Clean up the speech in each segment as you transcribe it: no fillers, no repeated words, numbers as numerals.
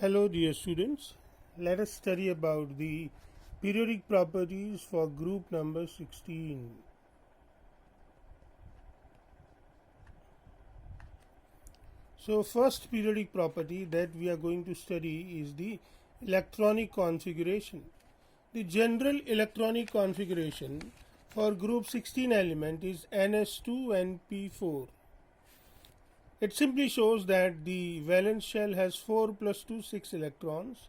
Hello dear students, let us study about the periodic properties for group number 16. So first periodic property that we are going to study is the electronic configuration. The general electronic configuration for group 16 element is ns2np4. It simply shows that the valence shell has 4 plus 2 6 electrons.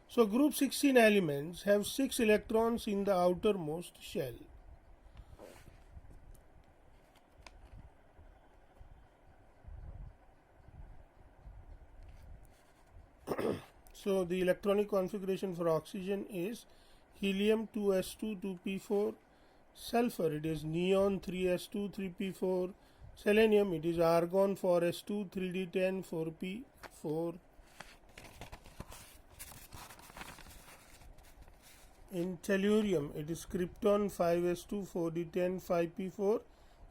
So group 16 elements have 6 electrons in the outermost shell. So the electronic configuration for oxygen is helium 2s2 2p4, sulfur it is neon 3s2 3p4, selenium it is argon 4s2 3d10 4p4. In tellurium it is krypton 5s2 4d10 5p4.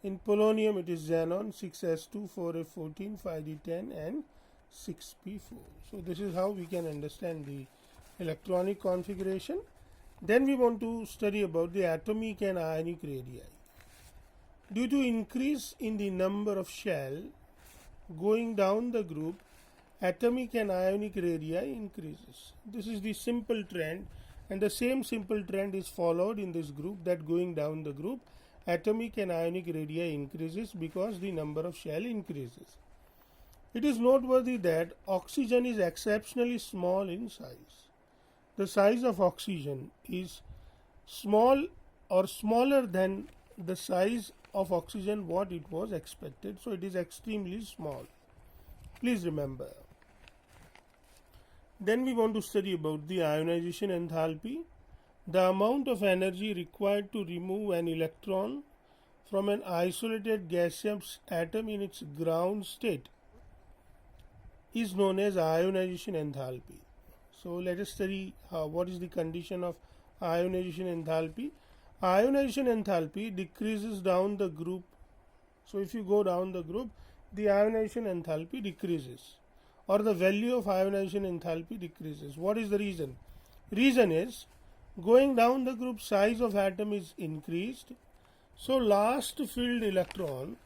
In polonium it is xenon 6s2 4f14 5d10 and 6p4. So this is how we can understand the electronic configuration. Then we want to study about the atomic and ionic radii. Due to increase in the number of shell going down the group, atomic and ionic radii increases. This is the simple trend, and the same simple trend is followed in this group, that going down the group atomic and ionic radii increases because the number of shell increases. It is noteworthy that oxygen is exceptionally small in size. The size of oxygen is small or smaller than the size of oxygen what it was expected. So it is extremely small. Please remember. Then we want to study about the ionization enthalpy. The amount of energy required to remove an electron from an isolated gaseous atom in its ground state is known as ionization enthalpy. So let us study what is the condition of ionization enthalpy. Ionization enthalpy decreases down the group. So if you go down the group, the ionization enthalpy decreases, or the value of ionization enthalpy decreases. What is the reason? Reason is going down the group size of atom is increased. So last filled electron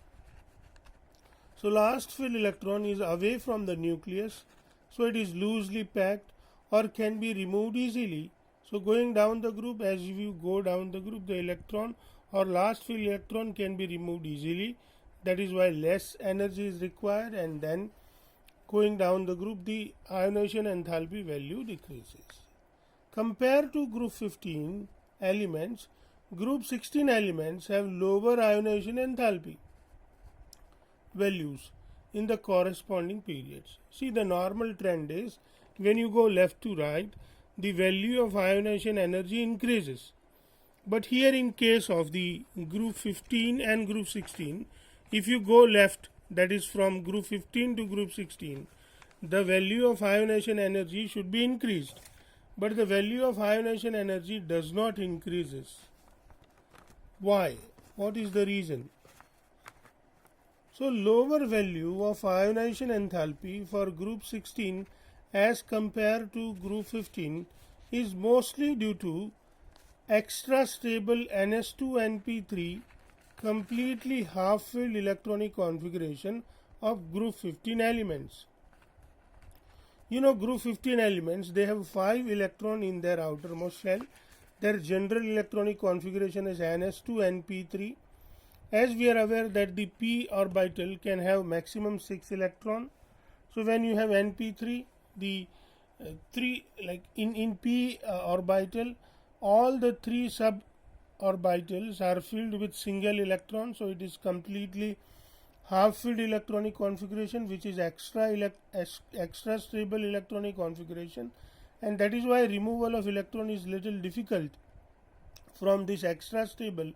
is away from the nucleus, so it is loosely packed or can be removed easily. So going down the group, as you go down the group, the electron or last filled electron can be removed easily. That is why less energy is required, and then going down the group the ionization enthalpy value decreases. Compared to group 15 elements, group 16 elements have lower ionization enthalpy values in the corresponding periods. See, the normal trend is when you go left to right, the value of ionization energy increases. But here in case of the group 15 and group 16, if you go left, that is from group 15 to group 16, the value of ionization energy should be increased. But the value of ionization energy does not increases. Why? What is the reason? So lower value of ionization enthalpy for group 16 as compared to group 15 is mostly due to extra stable ns2np3 completely half filled electronic configuration of group 15 elements. You know, group 15 elements, they have 5 electrons in their outermost shell. Their general electronic configuration is ns2np3. As we are aware that the p orbital can have maximum 6 electrons. So when you have np3, the in p orbital, all the 3 sub orbitals are filled with single electron. So it is completely half filled electronic configuration, which is extra stable electronic configuration, and that is why removal of electron is little difficult from this extra stable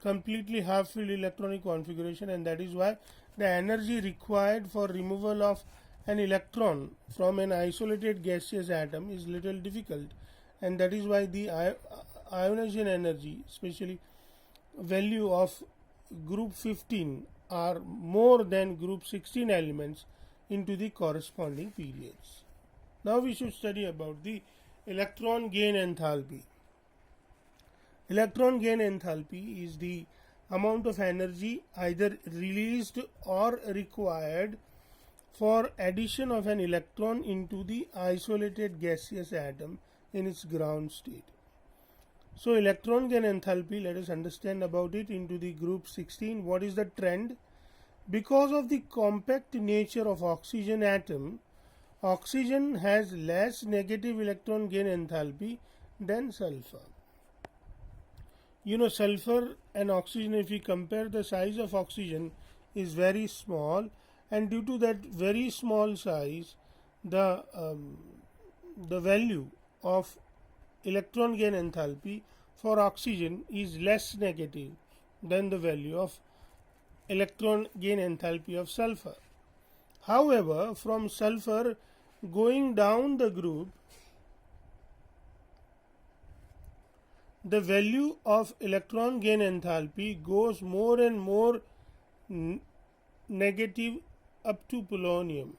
completely half filled electronic configuration, and that is why the energy required for removal of an electron from an isolated gaseous atom is little difficult, and that is why the ionization energy, especially value of group 15, are more than group 16 elements into the corresponding periods. Now we should study about the electron gain enthalpy. Electron gain enthalpy is the amount of energy either released or required for addition of an electron into the isolated gaseous atom in its ground state. So electron gain enthalpy, let us understand about it into the group 16. What is the trend? Because of the compact nature of oxygen atom, oxygen has less negative electron gain enthalpy than sulfur. You know, sulfur and oxygen, if we compare, the size of oxygen is very small, and due to that very small size, the value of electron gain enthalpy for oxygen is less negative than the value of electron gain enthalpy of sulfur. However, from sulfur going down the group, the value of electron gain enthalpy goes more and more negative up to polonium.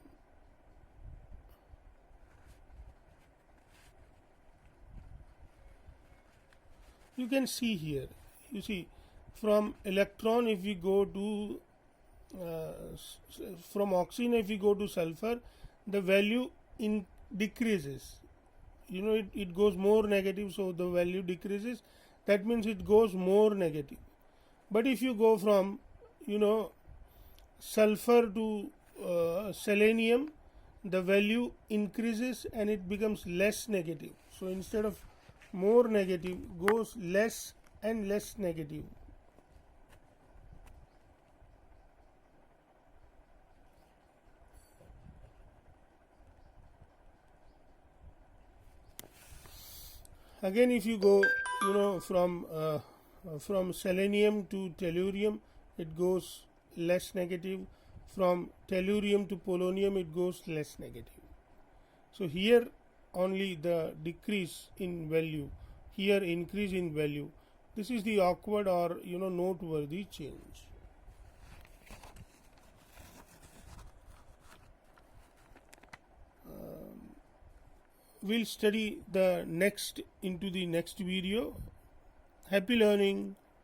You can see here, you see, from electron, if we go to from oxygen, if we go to sulfur, the value decreases. You know, it goes more negative, so the value decreases. That means it goes more negative. But if you go from, you know, sulfur to selenium, the value increases and it becomes less negative. So instead of more negative, goes less and less negative. Again, if you go, you know, from selenium to tellurium, it goes less negative. From tellurium to polonium, it goes less negative. So here only the decrease in value, here increase in value. This is the awkward or, you know, noteworthy change. We'll study the next into the next video. Happy learning.